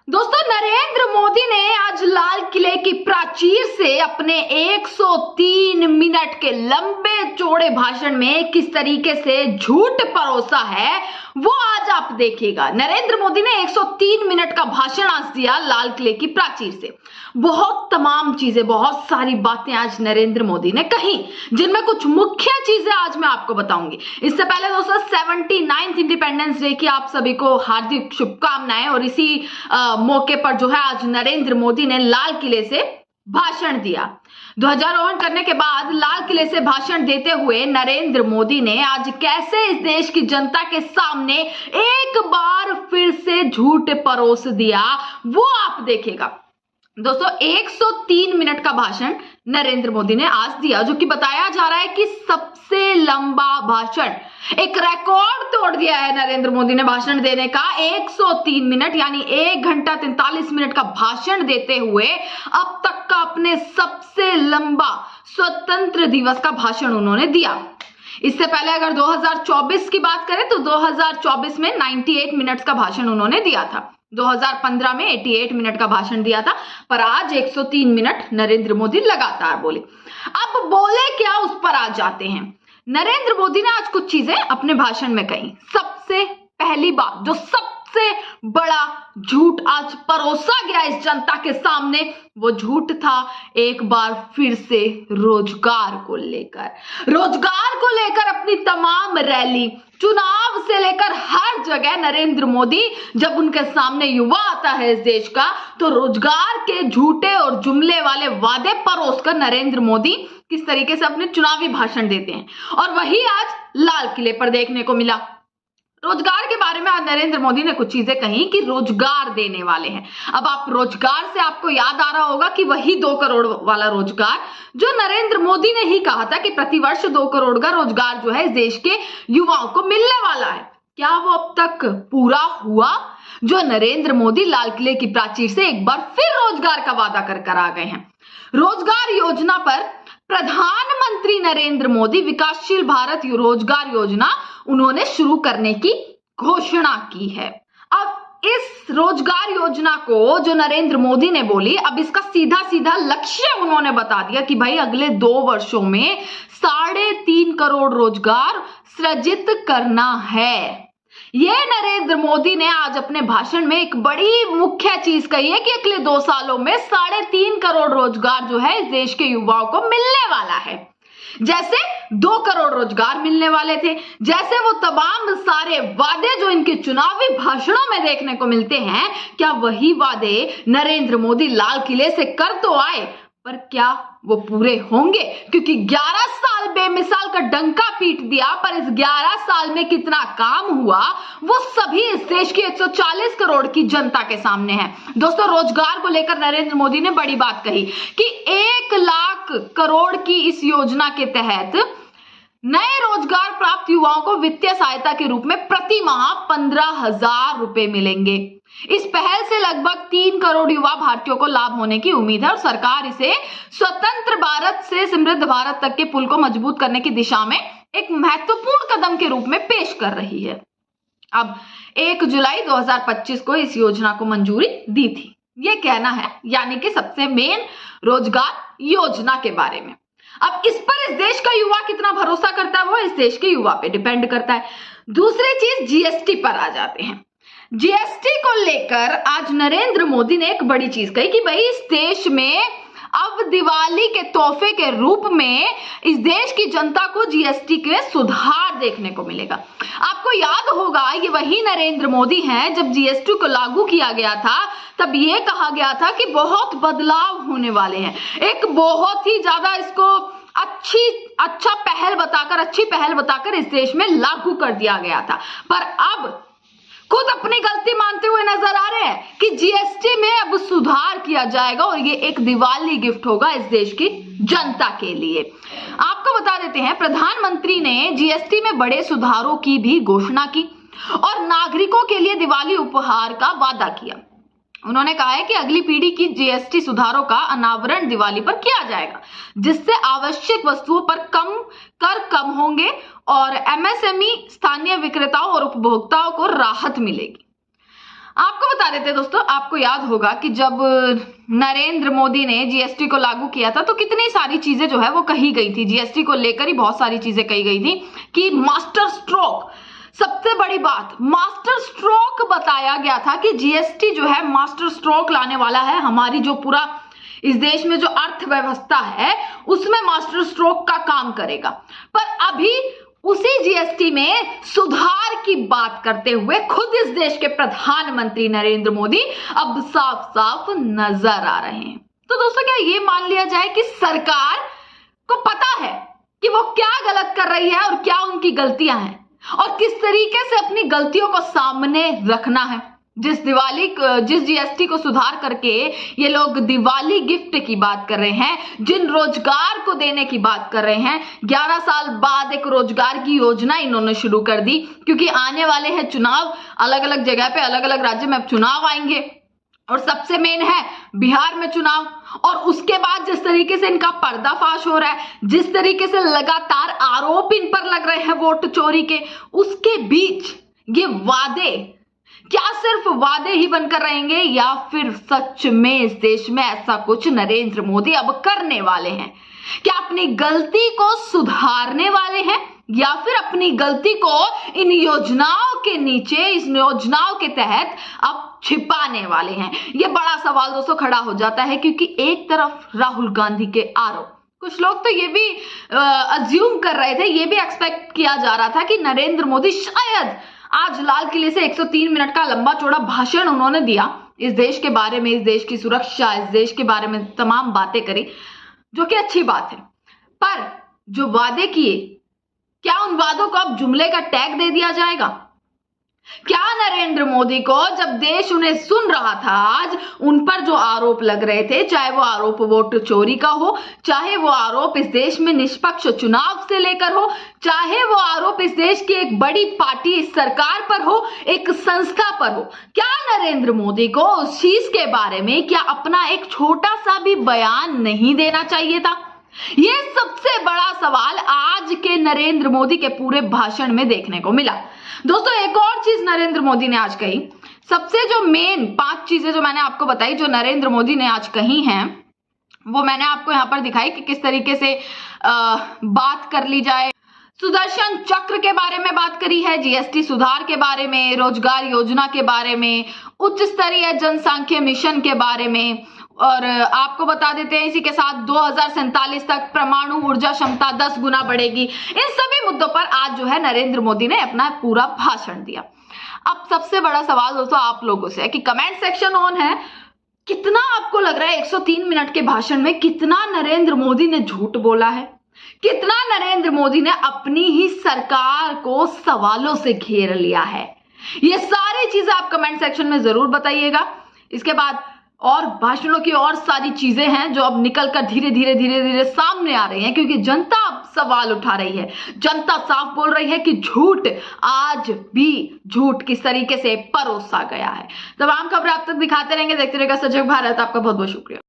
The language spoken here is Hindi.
दोस्तों, नरेंद्र मोदी ने आज लाल किले की प्राचीर से अपने 103 मिनट के लंबे चौड़े भाषण में किस तरीके से झूठ परोसा है वो आज आप देखिएगा। नरेंद्र मोदी ने 103 मिनट का भाषण आज दिया लाल किले की प्राचीर से। बहुत तमाम चीजें, बहुत सारी बातें आज नरेंद्र मोदी ने कही, जिनमें कुछ मुख्य चीजें आज मैं आपको बताऊंगी। इससे पहले दोस्तों 79th इंडिपेंडेंस डे की आप सभी को हार्दिक शुभकामनाएं। और इसी मौके पर जो है आज नरेंद्र मोदी ने लाल किले से भाषण दिया। ध्वजारोहण करने के बाद लाल किले से भाषण देते हुए नरेंद्र मोदी ने आज कैसे इस देश की जनता के सामने एक बार फिर से झूठ परोस दिया वो आप देखेगा। दोस्तों 103 मिनट का भाषण नरेंद्र मोदी ने आज दिया, जो कि बताया जा रहा है कि सबसे लंबा भाषण। एक रिकॉर्ड तोड़ दिया है नरेंद्र मोदी ने भाषण देने का। 103 मिनट यानी 1 घंटा 43 मिनट का भाषण देते हुए अब तक का अपने सबसे लंबा स्वतंत्र दिवस का भाषण उन्होंने दिया। इससे पहले अगर 2024 की बात करें तो 2024 में 98 मिनट्स का भाषण उन्होंने दिया था। 2015 में 88 मिनट का भाषण दिया था, पर आज 103 मिनट नरेंद्र मोदी लगातार बोले। अब बोले क्या, उस पर आ जाते हैं। नरेंद्र मोदी ने आज कुछ चीजें अपने भाषण में कही। सबसे पहली बात, जो सबसे बड़ा झूठ आज परोसा गया इस जनता के सामने, वो झूठ था एक बार फिर से रोजगार को लेकर अपनी तमाम रैली, चुनाव से लेकर हर जगह नरेंद्र मोदी जब उनके सामने युवा आता है इस देश का, तो रोजगार के झूठे और जुमले वाले वादे परोस कर नरेंद्र मोदी किस तरीके से अपने चुनावी भाषण देते हैं। और वही आज लाल किले पर देखने को मिला। रोजगार के बारे में आज नरेंद्र मोदी ने कुछ चीजें कही कि रोजगार देने वाले हैं। अब आप रोजगार से आपको याद आ रहा होगा कि वही 2 करोड़ वाला रोजगार जो नरेंद्र मोदी ने ही कहा था कि प्रतिवर्ष 2 करोड़ का रोजगार जो है इस देश के युवाओं को मिलने वाला है। क्या वो अब तक पूरा हुआ? जो नरेंद्र मोदी लाल किले की प्राचीर से एक बार फिर रोजगार का वादा कर आ गए हैं। रोजगार योजना पर प्रधानमंत्री नरेंद्र मोदी विकासशील भारत रोजगार योजना उन्होंने शुरू करने की घोषणा की है। अब इस रोजगार योजना को जो नरेंद्र मोदी ने बोली, अब इसका सीधा सीधा लक्ष्य उन्होंने बता दिया कि भाई अगले 2 वर्षों में 3.5 करोड़ रोजगार सृजित करना है। ये नरेंद्र मोदी ने आज अपने भाषण में एक बड़ी मुख्य चीज कही है कि अगले 2 सालों में 3.5 करोड़ रोजगार जो है इस देश के युवाओं को मिलने वाला है। जैसे 2 करोड़ रोजगार मिलने वाले थे, जैसे वो तमाम सारे वादे जो इनके चुनावी भाषणों में देखने को मिलते हैं, क्या वही वादे नरेंद्र मोदी लाल किले से कर तो आए, पर क्या वो पूरे होंगे? क्योंकि 11 साल बेमिसाल का डंका पीट दिया, पर इस 11 साल में कितना काम हुआ वो सभी इस देश की 140 करोड़ की जनता के सामने है। दोस्तों, रोजगार को लेकर नरेंद्र मोदी ने बड़ी बात कही कि 1 लाख करोड़ की इस योजना के तहत नए रोजगार प्राप्त युवाओं को वित्तीय सहायता के रूप में प्रति माह 15,000 रुपए मिलेंगे। इस पहल से लगभग 3 करोड़ युवा भारतीयों को लाभ होने की उम्मीद है और सरकार इसे स्वतंत्र भारत से समृद्ध भारत तक के पुल को मजबूत करने की दिशा में एक महत्वपूर्ण कदम के रूप में पेश कर रही है। अब 1 जुलाई 2025 को इस योजना को मंजूरी दी थी, ये कहना है, यानी कि सबसे मेन रोजगार योजना के बारे में। अब इस पर इस देश का युवा कितना भरोसा करता है वो इस देश के युवा पे डिपेंड करता है। दूसरी चीज, जीएसटी पर आ जाते हैं। जीएसटी को लेकर आज नरेंद्र मोदी ने एक बड़ी चीज कही कि भाई इस देश में अब दिवाली के तोहफे के रूप में इस देश की जनता को जीएसटी के सुधार देखने को मिलेगा। आपको याद होगा ये वही नरेंद्र मोदी हैं, जब जीएसटी को लागू किया गया था तब ये कहा गया था कि बहुत बदलाव होने वाले हैं। एक बहुत ही ज्यादा इसको अच्छी पहल बताकर इस देश में लागू कर दिया गया था, पर अब खुद अपनी गलती मानते हुए नजर आ रहे हैं कि जीएसटी में अब सुधार किया जाएगा और ये एक दिवाली गिफ्ट होगा इस देश की जनता के लिए। आपको बता देते हैं, प्रधानमंत्री ने जीएसटी में बड़े सुधारों की भी घोषणा की और नागरिकों के लिए दिवाली उपहार का वादा किया। उन्होंने कहा है कि अगली पीढ़ी की जीएसटी सुधारों का अनावरण दिवाली पर किया जाएगा, जिससे आवश्यक वस्तुओं पर कम होंगे और एमएसएमई, स्थानीय विक्रेताओं और उपभोक्ताओं को राहत मिलेगी। आपको बता देते दोस्तों, आपको याद होगा कि जब नरेंद्र मोदी ने जीएसटी को लागू किया था तो कितनी सारी चीजें जो है वो कही गई थी, जीएसटी को लेकर ही बहुत सारी चीजें कही गई थी कि मास्टर स्ट्रोक, सबसे बड़ी बात मास्टर स्ट्रोक बताया गया था कि जीएसटी जो है मास्टर स्ट्रोक लाने वाला है, हमारी जो पूरा इस देश में जो अर्थव्यवस्था है उसमें मास्टर स्ट्रोक का काम करेगा। पर अभी उसी जीएसटी में सुधार की बात करते हुए खुद इस देश के प्रधानमंत्री नरेंद्र मोदी अब साफ साफ नजर आ रहे हैं। तो दोस्तों, क्या ये मान लिया जाए कि सरकार को पता है कि वो क्या गलत कर रही है और क्या उनकी गलतियां हैं और किस तरीके से अपनी गलतियों को सामने रखना है? जिस जीएसटी को सुधार करके ये लोग दिवाली गिफ्ट की बात कर रहे हैं, जिन रोजगार को देने की बात कर रहे हैं, 11 साल बाद एक रोजगार की योजना इन्होंने शुरू कर दी, क्योंकि आने वाले हैं चुनाव, अलग अलग जगह पे अलग अलग राज्य में चुनाव आएंगे और सबसे मेन है बिहार में चुनाव। और उसके बाद जिस तरीके से इनका पर्दाफाश हो रहा है, जिस तरीके से लगातार आरोप इन पर लग रहे हैं वोट चोरी के, उसके बीच ये वादे क्या सिर्फ वादे ही बनकर रहेंगे या फिर सच में इस देश में ऐसा कुछ नरेंद्र मोदी अब करने वाले हैं? क्या अपनी गलती को सुधारने वाले हैं या फिर अपनी गलती को इन योजनाओं के नीचे, इस योजनाओं के तहत अब छिपाने वाले हैं? ये बड़ा सवाल दोस्तों खड़ा हो जाता है, क्योंकि एक तरफ राहुल गांधी के आरोप, कुछ लोग तो ये भी अज्यूम कर रहे थे, ये भी एक्सपेक्ट किया जा रहा था कि नरेंद्र मोदी शायद आज लाल किले से 103 मिनट का लंबा चौड़ा भाषण उन्होंने दिया इस देश के बारे में, इस देश की सुरक्षा, इस देश के बारे में तमाम बातें करी, जो कि अच्छी बात है। पर जो वादे किए, क्या उन वादों को अब जुमले का टैग दे दिया जाएगा? क्या नरेंद्र मोदी को जब देश उन्हें सुन रहा था आज, उन पर जो आरोप लग रहे थे, चाहे वो आरोप वोट चोरी का हो, चाहे वो आरोप इस देश में निष्पक्ष चुनाव से लेकर हो, चाहे वो आरोप इस देश की एक बड़ी पार्टी इस सरकार पर हो, एक संस्था पर हो, क्या नरेंद्र मोदी को उस चीज के बारे में क्या अपना एक छोटा सा भी बयान नहीं देना चाहिए था? ये सबसे बड़ा सवाल आज के नरेंद्र मोदी के पूरे भाषण में देखने को मिला। दोस्तों, एक और चीज नरेंद्र मोदी ने आज कही, सबसे जो मेन 5 चीजें जो मैंने आपको बताई जो नरेंद्र मोदी ने आज कही हैं, वो मैंने आपको यहां पर दिखाई कि किस तरीके से बात कर ली जाए। सुदर्शन चक्र के बारे में बात करी है, जीएसटी सुधार के बारे में, रोजगार योजना के बारे में, उच्च स्तरीय जनसांख्यिकी मिशन के बारे में, और आपको बता देते हैं इसी के साथ 2047 तक परमाणु ऊर्जा क्षमता 10 गुना बढ़ेगी। इन सभी मुद्दों पर आज जो है नरेंद्र मोदी ने अपना पूरा भाषण दिया। अब सबसे बड़ा सवाल दोस्तों आप लोगों से है कि कमेंट सेक्शन ऑन है, कितना आपको लग रहा है 103 मिनट के भाषण में कितना नरेंद्र मोदी ने झूठ बोला है? कितना नरेंद्र मोदी ने अपनी ही सरकार को सवालों से घेर लिया है? ये सारी चीजें आप कमेंट सेक्शन में जरूर बताइएगा। इसके बाद और भाषणों की और सारी चीजें हैं जो अब निकल कर धीरे धीरे सामने आ रही हैं, क्योंकि जनता अब सवाल उठा रही है। जनता साफ बोल रही है कि झूठ, आज भी झूठ किस तरीके से परोसा गया है। तमाम खबरें आप तक दिखाते रहेंगे, देखते रहेगा सजग भारत। आपका बहुत बहुत शुक्रिया।